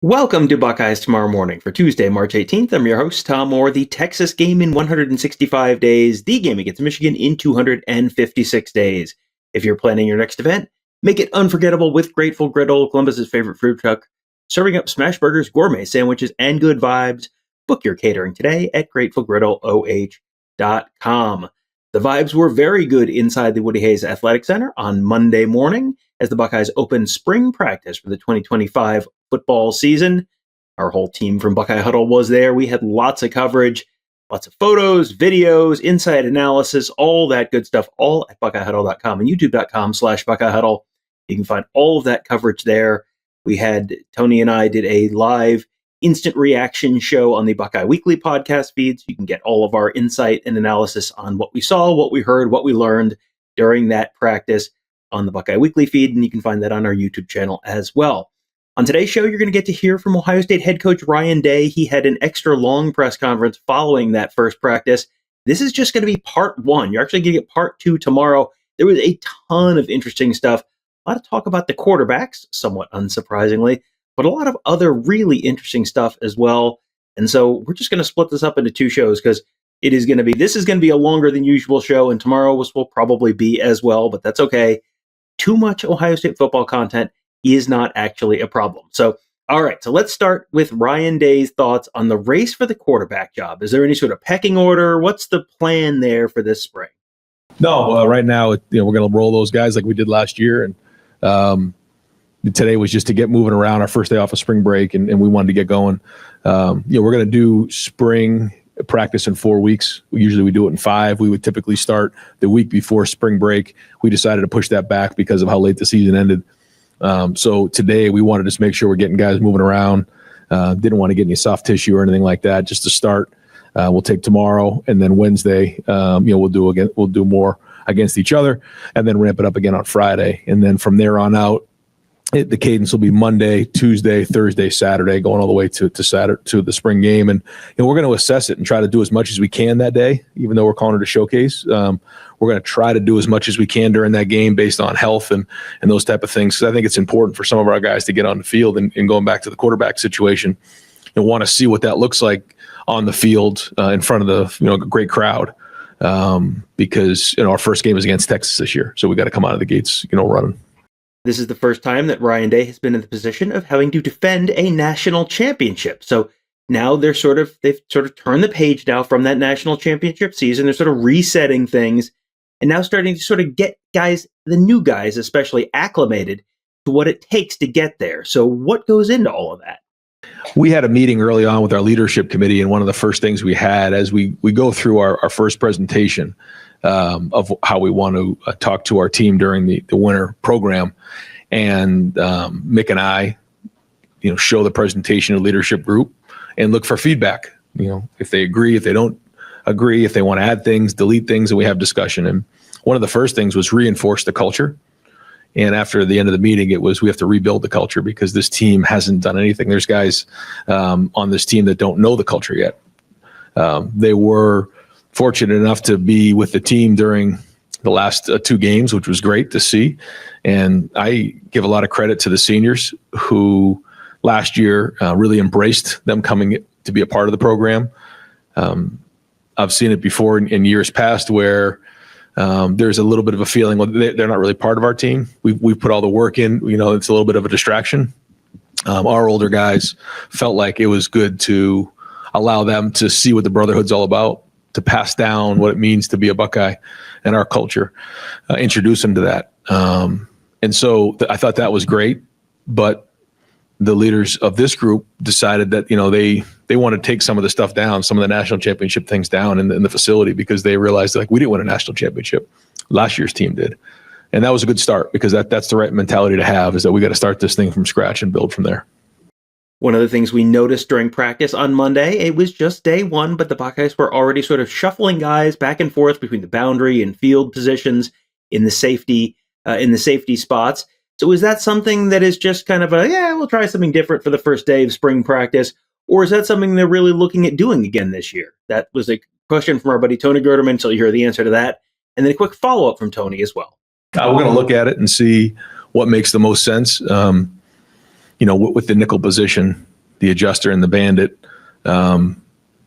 Welcome to Buckeyes Tomorrow Morning for Tuesday, March 18th. I'm your host, Tom Orr. The Texas game in 165 days, the game against Michigan in 256 days. If you're planning your next event, make it unforgettable with Grateful Griddle, Columbus's favorite food truck, serving up smash burgers, gourmet sandwiches, and good vibes. Book your catering today at GratefulGriddleOH.com. The vibes were very good inside the Woody Hayes Athletic Center on Monday morning as the Buckeyes opened spring practice for the 2025 football season. Our whole team from Buckeye Huddle was there. We had lots of coverage, lots of photos, videos, inside analysis, all that good stuff, all at BuckeyeHuddle.com and YouTube.com/BuckeyeHuddle. You can find all of that coverage there. We had, Tony and I did a live instant reaction show on the Buckeye Weekly podcast feed, so you can get all of our insight and analysis on what we saw, what we heard, what we learned during that practice on the Buckeye Weekly feed, and you can find that on our YouTube channel as well. On today's show, you're going to get to hear from Ohio State head coach Ryan Day. He had an extra long press conference following that first practice. This is just going to be part one. You're actually going to get part two tomorrow. There was a ton of interesting stuff. A lot of talk about the quarterbacks, somewhat unsurprisingly, but a lot of other really interesting stuff as well. And so we're just going to split this up into two shows because this is going to be a longer than usual show, and tomorrow's will probably be as well, but that's okay. Too much Ohio State football content is not actually a problem. So, all right, so let's start with Ryan Day's thoughts on the race for the quarterback job. Is there any sort of pecking order? What's the plan there for this spring? No, right now, we're going to roll those guys like we did last year. And today was just to get moving around, our first day off of spring break, and we wanted to get going. We're going to do spring practice in 4 weeks. Usually we do it in 5. We would typically start the week before spring break. We decided to push that back because of how late the season ended. So today we wanted to just make sure we're getting guys moving around. Didn't want to get any soft tissue or anything like that. Just to start, we'll take tomorrow, and then Wednesday, we'll do more against each other, and then ramp it up again on Friday. And then from there on out, the cadence will be Monday, Tuesday, Thursday, Saturday, going all the way to Saturday to the spring game. And we're going to assess it and try to do as much as we can that day, even though we're calling it a showcase. We're going to try to do as much as we can during that game based on health and those type of things. So I think it's important for some of our guys to get on the field and going back to the quarterback situation and want to see what that looks like on the field in front of the great crowd. Because our first game is against Texas this year, so we got to come out of the gates running. This is the first time that Ryan Day has been in the position of having to defend a national championship. So now they've sort of turned the page now from that national championship season. They're sort of resetting things and now starting to sort of get guys, the new guys especially, acclimated to what it takes to get there. So what goes into all of that? We had a meeting early on with our leadership committee, and one of the first things we had as we go through our first presentation of how we want to talk to our team during the winter program. And Mick and I, show the presentation to leadership group and look for feedback. If they agree, if they don't agree, if they want to add things, delete things, and we have discussion. And one of the first things was reinforce the culture. And after the end of the meeting, it was we have to rebuild the culture because this team hasn't done anything. There's guys on this team that don't know the culture yet. They were fortunate enough to be with the team during the last 2 games, which was great to see. And I give a lot of credit to the seniors who last year really embraced them coming to be a part of the program. I've seen it before in years past where there's a little bit of a feeling, well, they're not really part of our team. We've put all the work in, it's a little bit of a distraction. Our older guys felt like it was good to allow them to see what the brotherhood's all about, to pass down what it means to be a Buckeye and our culture, introduce them to that. And so I thought that was great, but the leaders of this group decided that, they want to take some of the stuff down, some of the national championship things down in the facility because they realized we didn't win a national championship. Last year's team did. And that was a good start because that's the right mentality to have, is that we got to start this thing from scratch and build from there. One of the things we noticed during practice on Monday, it was just day one, but the Buckeyes were already sort of shuffling guys back and forth between the boundary and field positions in the safety spots. So is that something that is just kind of we'll try something different for the first day of spring practice? Or is that something they're really looking at doing again this year? That was a question from our buddy Tony Gerderman, so you hear the answer to that. And then a quick follow-up from Tony as well. We're going to look at it and see what makes the most sense. With the nickel position, the adjuster and the bandit. And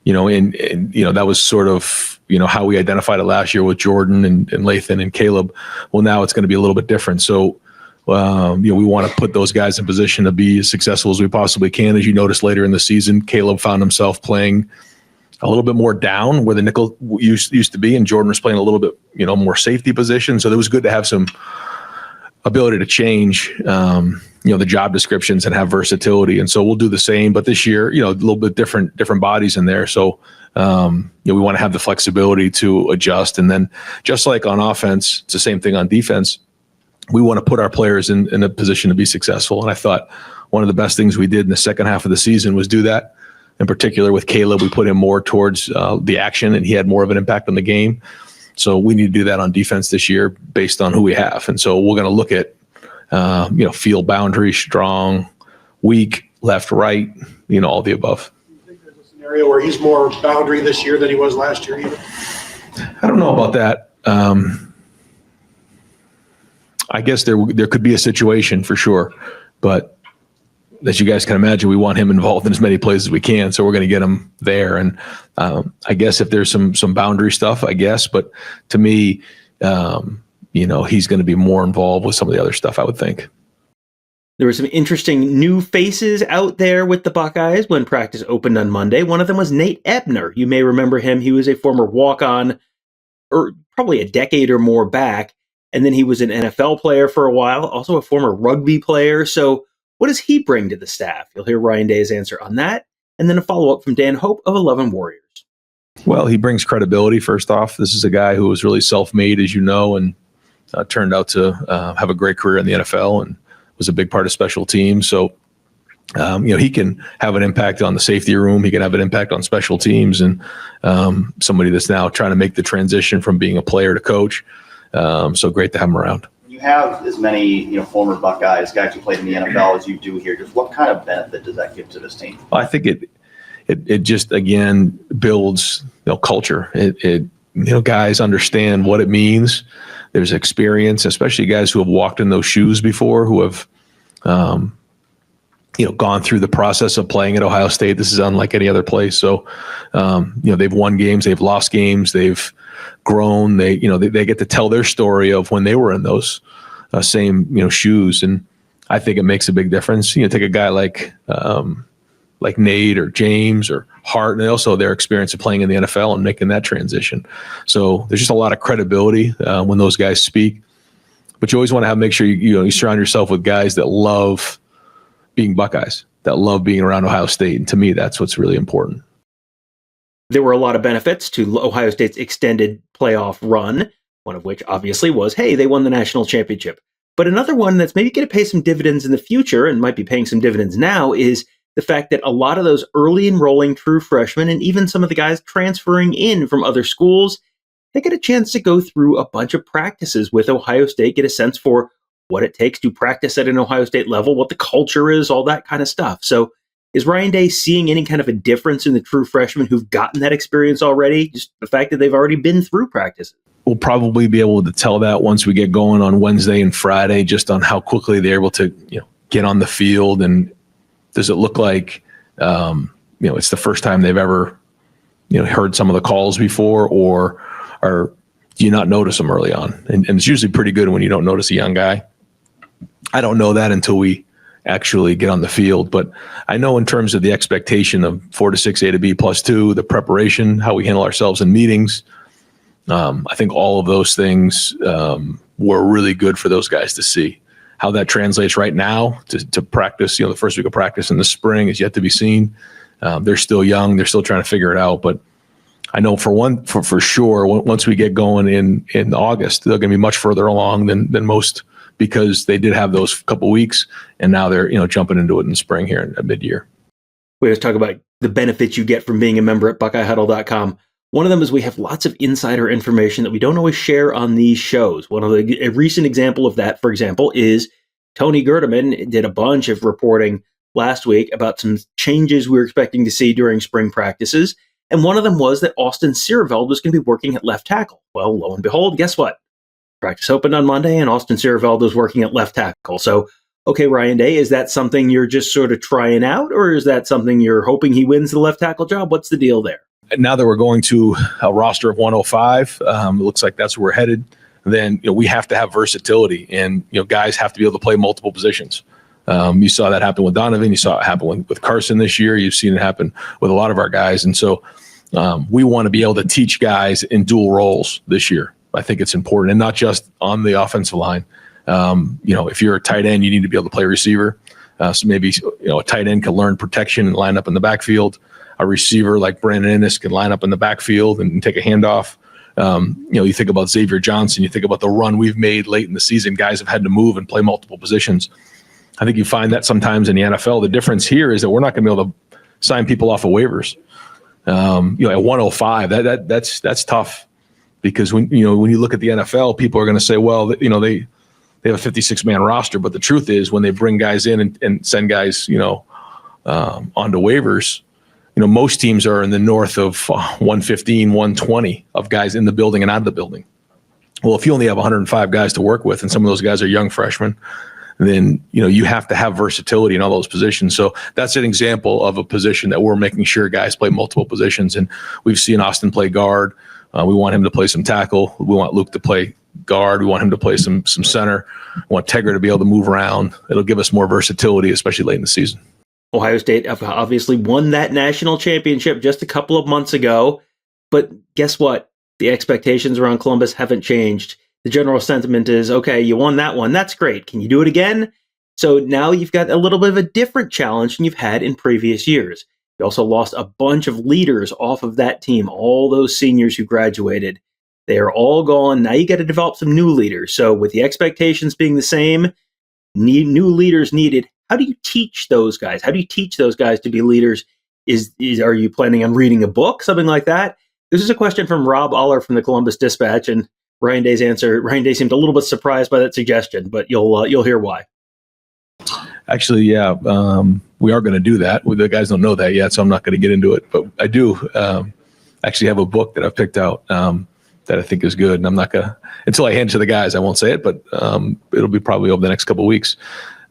that was sort of, how we identified it last year with Jordan and Lathan and Caleb. Well, now it's going to be a little bit different. So, we want to put those guys in position to be as successful as we possibly can. As you noticed later in the season, Caleb found himself playing a little bit more down where the nickel used to be, and Jordan was playing a little bit, more safety position. So it was good to have some ability to change, the job descriptions and have versatility. And so we'll do the same, but this year, a little bit different bodies in there. So, we want to have the flexibility to adjust. And then just like on offense, it's the same thing on defense. We want to put our players in a position to be successful. And I thought one of the best things we did in the second half of the season was do that. In particular with Caleb, we put him more towards the action, and he had more of an impact on the game. So we need to do that on defense this year based on who we have. And so we're going to look at, field boundary, strong, weak, left, right, all the above. Do you think there's a scenario where he's more boundary this year than he was last year even? I don't know about that. I guess there could be a situation for sure, but as you guys can imagine, we want him involved in as many plays as we can. So we're going to get him there. And I guess if there's some boundary stuff, I guess, but to me, he's going to be more involved with some of the other stuff, I would think. There were some interesting new faces out there with the Buckeyes when practice opened on Monday. One of them was Nate Ebner. You may remember him. He was a former walk-on, or probably a decade or more back. And then he was an NFL player for a while, also a former rugby player. So what does he bring to the staff? You'll hear Ryan Day's answer on that, and then a follow-up from Dan Hope of 11 Warriors. Well, he brings credibility, first off. This is a guy who was really self-made, as you know, and turned out to have a great career in the NFL and was a big part of special teams. So, he can have an impact on the safety room. He can have an impact on special teams, and somebody that's now trying to make the transition from being a player to coach. So great to have him around. You have as many, former Buckeyes, guys who played in the NFL as you do here. Just what kind of benefit does that give to this team? Well, I think it just, again, builds, culture. It guys understand what it means. There's experience, especially guys who have walked in those shoes before, who have, gone through the process of playing at Ohio State. This is unlike any other place. So, they've won games, they've lost games, they've grown. They get to tell their story of when they were in those same, shoes. And I think it makes a big difference. Take a guy like Nate or James or Hart, and also their experience of playing in the NFL and making that transition. So there's just a lot of credibility when those guys speak. But you always want to make sure you surround yourself with guys that love being Buckeyes, that love being around Ohio State. And to me, that's what's really important. There were a lot of benefits to Ohio State's extended playoff run, one of which obviously was, hey, they won the national championship. But another one that's maybe going to pay some dividends in the future and might be paying some dividends now is the fact that a lot of those early enrolling true freshmen and even some of the guys transferring in from other schools, they get a chance to go through a bunch of practices with Ohio State, get a sense for what it takes to practice at an Ohio State level, what the culture is, all that kind of stuff. So is Ryan Day seeing any kind of a difference in the true freshmen who've gotten that experience already? Just the fact that they've already been through practices. We'll probably be able to tell that once we get going on Wednesday and Friday, just on how quickly they're able to, get on the field. And does it look like, it's the first time they've ever, heard some of the calls before, or do you not notice them early on? And it's usually pretty good when you don't notice a young guy. I don't know that until we actually get on the field. But I know in terms of the expectation of 4 to 6, A to B +2, the preparation, how we handle ourselves in meetings, I think all of those things were really good for those guys to see. How that translates right now to practice, the first week of practice in the spring is yet to be seen. They're still young. They're still trying to figure it out. But I know for sure, once we get going in August, they're going to be much further along than most, because they did have those couple weeks, and now they're jumping into it in the spring here at mid-year. We always talk about the benefits you get from being a member at BuckeyeHuddle.com. One of them is we have lots of insider information that we don't always share on these shows. A recent example of that, for example, is Tony Gerdeman did a bunch of reporting last week about some changes we were expecting to see during spring practices. And one of them was that Austin Siereveld was going to be working at left tackle. Well, lo and behold, guess what? Practice opened on Monday, and Austin Siereveld was working at left tackle. So okay, Ryan Day, is that something you're just sort of trying out, or is that something you're hoping he wins the left tackle job? What's the deal there? Now that we're going to a roster of 105, it looks like that's where we're headed. Then we have to have versatility, and guys have to be able to play multiple positions. You saw that happen with Donovan. You saw it happen with Carson this year. You've seen it happen with a lot of our guys, and so we want to be able to teach guys in dual roles this year. I think it's important, and not just on the offensive line. If you're a tight end, you need to be able to play receiver. So maybe a tight end can learn protection and line up in the backfield. A receiver like Brandon Ennis can line up in the backfield and take a handoff. You think about Xavier Johnson, you think about the run we've made late in the season. Guys have had to move and play multiple positions. I think you find that sometimes in the NFL. The difference here is that we're not going to be able to sign people off of waivers. At 105, that's tough, because when you look at the NFL, people are going to say, well, they have a 56-man roster, but the truth is when they bring guys in and send guys onto waivers, most teams are in the north of 115, 120 of guys in the building and out of the building. Well, if you only have 105 guys to work with, and some of those guys are young freshmen, then you have to have versatility in all those positions. So that's an example of a position that we're making sure guys play multiple positions. And we've seen Austin play guard. We want him to play some tackle. We want Luke to play guard. We want him to play some center. We want Tegra to be able to move around. It'll give us more versatility, especially late in the season. Ohio State obviously won that national championship just a couple of months ago. But guess what? The expectations around Columbus haven't changed. The general sentiment is, okay, you won that one. That's great. Can you do it again? So now you've got a little bit of a different challenge than you've had in previous years. You also lost a bunch of leaders off of that team, all those seniors who graduated. They are all gone. Now you got to develop some new leaders. So with the expectations being the same, new leaders needed. How do you teach those guys? How do you teach those guys to be leaders? Are you planning on reading a book, something like that? This is a question from Rob Aller from the Columbus Dispatch, and Ryan Day's answer. Ryan Day seemed a little bit surprised by that suggestion, but you'll hear why. Actually, yeah, we are going to do that. The guys don't know that yet, so I'm not going to get into it. But I do actually have a book that I've picked out that I think is good, and I'm not going to, until I hand it to the guys, I won't say it, but it'll be probably over the next couple of weeks.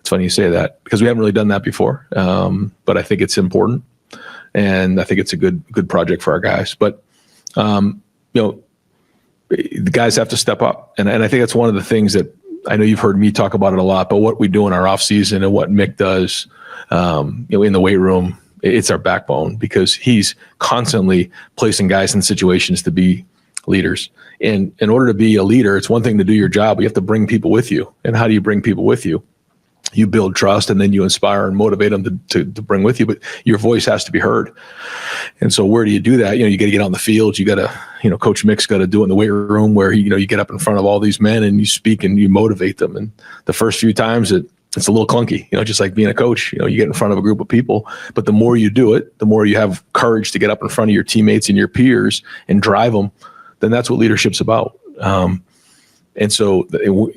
It's funny you say that, because we haven't really done that before, but I think it's important, and I think it's a good project for our guys. But the guys have to step up, and I think that's one of the things that I know you've heard me talk about it a lot. But what we do in our off season and what Mick does, in the weight room, it's our backbone, because he's constantly placing guys in situations to be leaders. And in order to be a leader, it's one thing to do your job, but you have to bring people with you. And how do you bring people with you? You build trust, and then you inspire and motivate them to bring with you, but your voice has to be heard. And so where do you do that? You got to get on the field. You got to, Coach Mick's got to do it in the weight room, where, you get up in front of all these men and you speak and you motivate them. And the first few times it's a little clunky, just like being a coach, you get in front of a group of people, but the more you do it, the more you have courage to get up in front of your teammates and your peers and drive them. Then that's what leadership's about. And so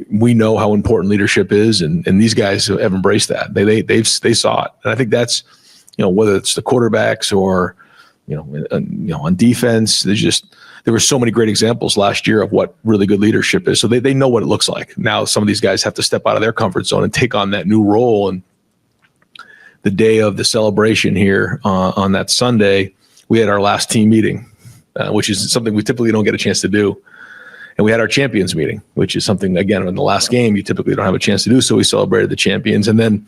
we know how important leadership is, and these guys have embraced that. They saw it, and I think that's, whether it's the quarterbacks or on defense. There were so many great examples last year of what really good leadership is. So they know what it looks like. Now some of these guys have to step out of their comfort zone and take on that new role. And the day of the celebration here on that Sunday, we had our last team meeting, which is something we typically don't get a chance to do. And we had our champions meeting, which is something, again, in the last game, you typically don't have a chance to do. So we celebrated the champions. And then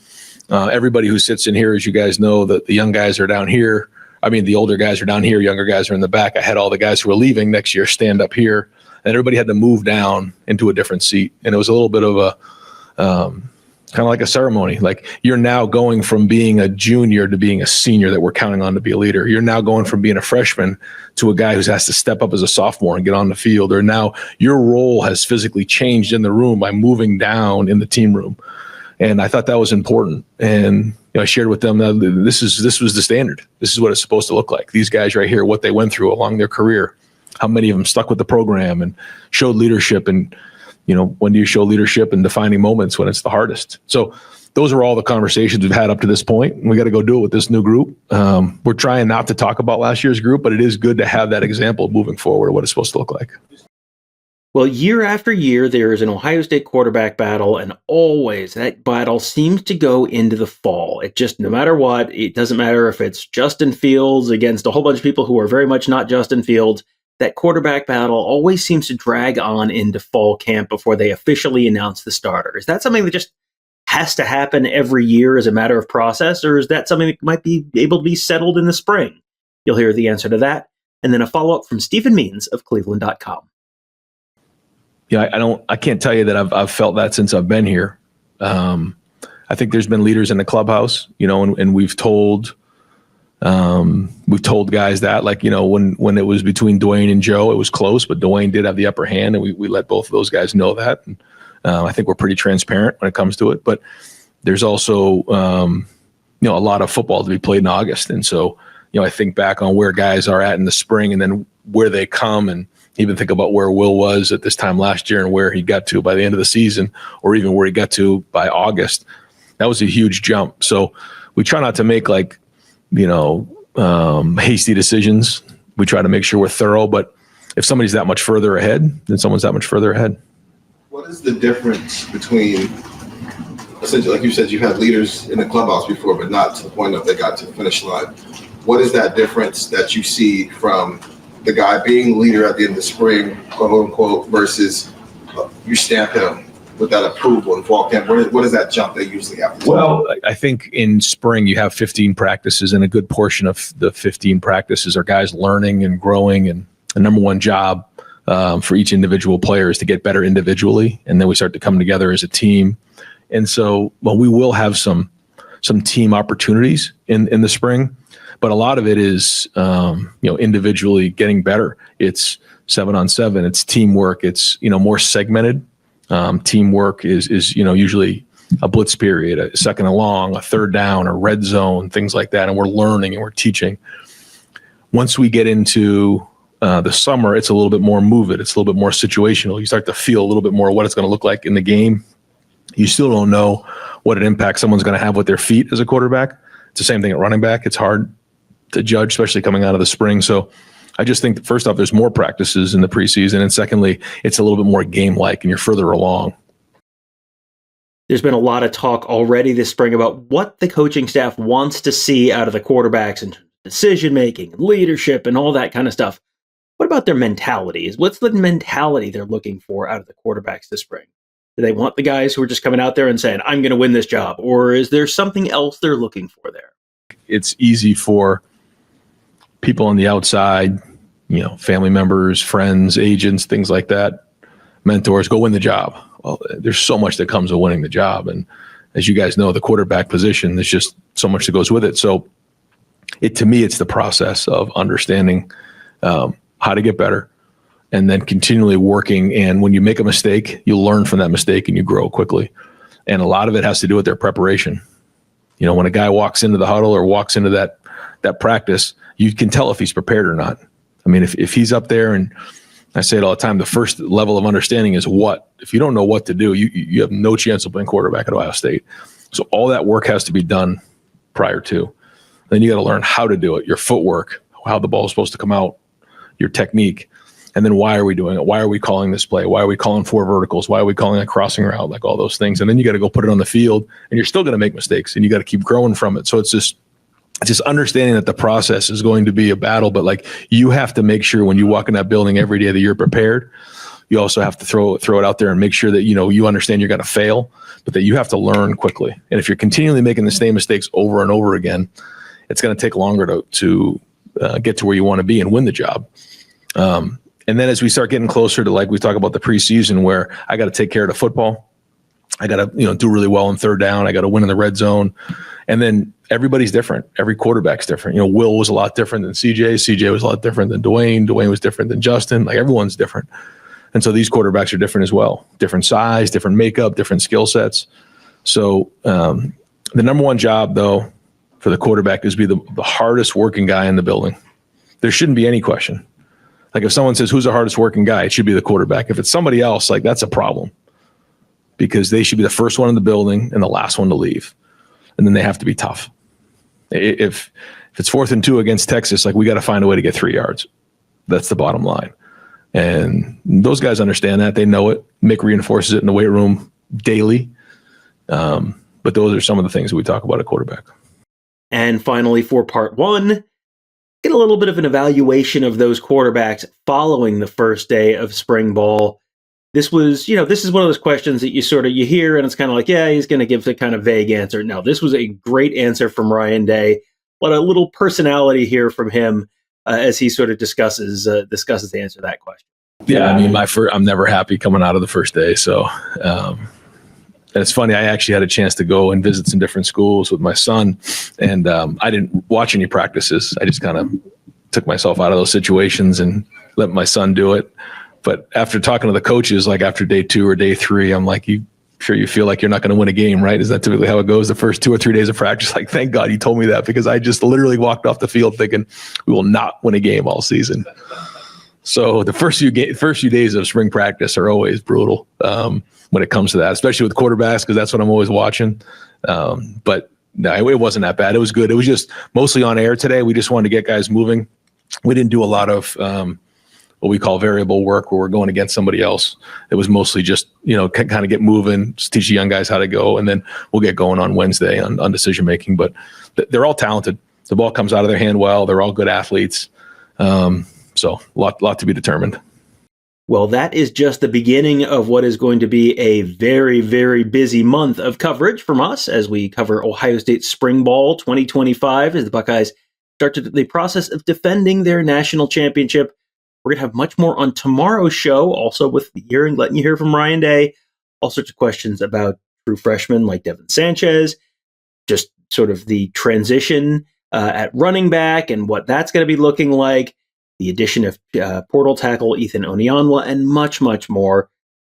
everybody who sits in here, as you guys know, the young guys are down here. I mean, the older guys are down here, younger guys are in the back. I had all the guys who are leaving next year stand up here, and everybody had to move down into a different seat. And it was a little bit of a kind of like a ceremony. Like, you're now going from being a junior to being a senior that we're counting on to be a leader. You're now going from being a freshman to a guy who has to step up as a sophomore and get on the field. Or now your role has physically changed in the room by moving down in the team room. And I thought that was important. And I shared with them that this was the standard. This is what it's supposed to look like. These guys right here, what they went through along their career, how many of them stuck with the program and showed leadership. And when do you show leadership in defining moments when it's the hardest? So those are all the conversations we've had up to this point. We got to go do it with this new group. We're trying not to talk about last year's group, but it is good to have that example moving forward of what it's supposed to look like. Well, year after year, there is an Ohio State quarterback battle, and always that battle seems to go into the fall. It just, no matter what, it doesn't matter if it's Justin Fields against a whole bunch of people who are very much not Justin Fields. That quarterback battle always seems to drag on into fall camp before they officially announce the starter. Is that something that just has to happen every year as a matter of process, or is that something that might be able to be settled in the spring? You'll hear the answer to that, and then a follow-up from Stephen Means of Cleveland.com. Yeah, I can't tell you that I've felt that since I've been here. I think there's been leaders in the clubhouse, and we've told guys that, like, when it was between Dwayne and Joe, it was close, but Dwayne did have the upper hand, and we let both of those guys know that. And, I think we're pretty transparent when it comes to it, but there's also, a lot of football to be played in August. And so, I think back on where guys are at in the spring and then where they come, and even think about where Will was at this time last year and where he got to by the end of the season, or even where he got to by August. That was a huge jump. So we try not to make hasty decisions. We try to make sure we're thorough, but if somebody's that much further ahead, then someone's that much further ahead. What is the difference between, essentially, like you said, you had leaders in the clubhouse before, but not to the point that they got to the finish line. What is that difference that you see from the guy being leader at the end of the spring, quote unquote, versus you stamp him with that approval in fall camp? What is that jump they usually have to do? Well, I think in spring you have 15 practices, and a good portion of the 15 practices are guys learning and growing, and the number one job for each individual player is to get better individually, and then we start to come together as a team. And so, we will have some team opportunities in the spring, but a lot of it is individually getting better. It's 7-on-7, it's teamwork, it's more segmented. Teamwork is usually a blitz period, a second and long, a third down, a red zone, things like that, and we're learning and we're teaching. Once we get into the summer, it's a little bit more move it. It's a little bit more situational. You start to feel a little bit more what it's going to look like in the game. You still don't know what an impact someone's going to have with their feet as a quarterback. It's the same thing at running back. It's hard to judge, especially coming out of the spring. So I just think that first off, there's more practices in the preseason. And secondly, it's a little bit more game-like and you're further along. There's been a lot of talk already this spring about what the coaching staff wants to see out of the quarterbacks and decision-making, leadership, and all that kind of stuff. What about their mentalities? What's the mentality they're looking for out of the quarterbacks this spring? Do they want the guys who are just coming out there and saying, I'm going to win this job? Or is there something else they're looking for there? It's easy for people on the outside, family members, friends, agents, things like that, mentors, go win the job. Well, there's so much that comes with winning the job. And as you guys know, the quarterback position, there's just so much that goes with it. So to me, it's the process of understanding how to get better and then continually working. And when you make a mistake, you learn from that mistake and you grow quickly. And a lot of it has to do with their preparation. When a guy walks into the huddle or walks into that practice, you can tell if he's prepared or not. I mean, if he's up there, and I say it all the time, the first level of understanding is what. If you don't know what to do, you have no chance of playing quarterback at Ohio State. So all that work has to be done prior to. Then you got to learn how to do it, your footwork, how the ball is supposed to come out, your technique. And then why are we doing it? Why are we calling this play? Why are we calling 4 verticals? Why are we calling a crossing route? Like all those things. And then you got to go put it on the field, and you're still going to make mistakes, and you got to keep growing from it. So it's just understanding that the process is going to be a battle, but like you have to make sure when you walk in that building every day that you're prepared. You also have to throw it out there and make sure that you understand you're going to fail, but that you have to learn quickly. And if you're continually making the same mistakes over and over again, it's going to take longer to get to where you want to be and win the job. And then as we start getting closer to, like we talk about the preseason, where I got to take care of the football, I got to do really well in third down, I got to win in the red zone, and then everybody's different. Every quarterback's different. Will was a lot different than CJ. CJ was a lot different than Dwayne. Dwayne was different than Justin. Like everyone's different, and so these quarterbacks are different as well. Different size, different makeup, different skill sets. So the number one job, though, for the quarterback is to be the hardest working guy in the building. There shouldn't be any question. Like if someone says, who's the hardest working guy? It should be the quarterback. If it's somebody else, like that's a problem, because they should be the first one in the building and the last one to leave. And then they have to be tough. If it's 4th and 2 against Texas, like we got to find a way to get 3 yards. That's the bottom line. And those guys understand that. They know it. Mick reinforces it in the weight room daily. But those are some of the things that we talk about at quarterback. And finally, for part one, get a little bit of an evaluation of those quarterbacks following the first day of spring ball. This was, this is one of those questions that you hear and it's kind of like, yeah, he's going to give a kind of vague answer. No, this was a great answer from Ryan Day. A little personality here from him as he sort of discusses the answer to that question. Yeah, I mean, I'm never happy coming out of the first day. So, and it's funny, I actually had a chance to go and visit some different schools with my son, and I didn't watch any practices. I just kind of took myself out of those situations and let my son do it. But after talking to the coaches, like after day 2 or day 3, I'm like, you feel like you're not going to win a game, right? Is that typically how it goes? The first 2 or 3 days of practice, like, thank God you told me that, because I just literally walked off the field thinking we will not win a game all season. So the first few days of spring practice are always brutal when it comes to that, especially with quarterbacks, because that's what I'm always watching. But no, it wasn't that bad. It was good. It was just mostly on air today. We just wanted to get guys moving. We didn't do a lot of what we call variable work where we're going against somebody else. It was mostly just, kind of get moving, just teach the young guys how to go, and then we'll get going on Wednesday on decision making. But they're all talented. The ball comes out of their hand well. They're all good athletes. So a lot to be determined. Well, that is just the beginning of what is going to be a very, very busy month of coverage from us as we cover Ohio State Spring Ball 2025 as the Buckeyes start the process of defending their national championship. We're going to have much more on tomorrow's show, also with letting you hear from Ryan Day, all sorts of questions about true freshmen like Tavien St, just sort of the transition at running back and what that's going to be looking like, the addition of portal tackle Ethan Onyanwa, and much, much more.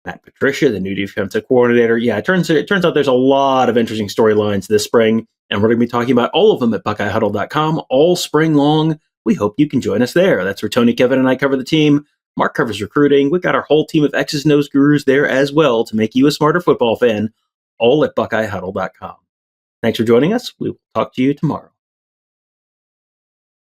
Matt Patricia, the new defensive coordinator. Yeah, it turns out there's a lot of interesting storylines this spring, and we're going to be talking about all of them at BuckeyeHuddle.com all spring long. We hope you can join us there. That's where Tony, Kevin, and I cover the team. Mark covers recruiting. We've got our whole team of X's and O's gurus there as well to make you a smarter football fan, all at BuckeyeHuddle.com. Thanks for joining us. We will talk to you tomorrow.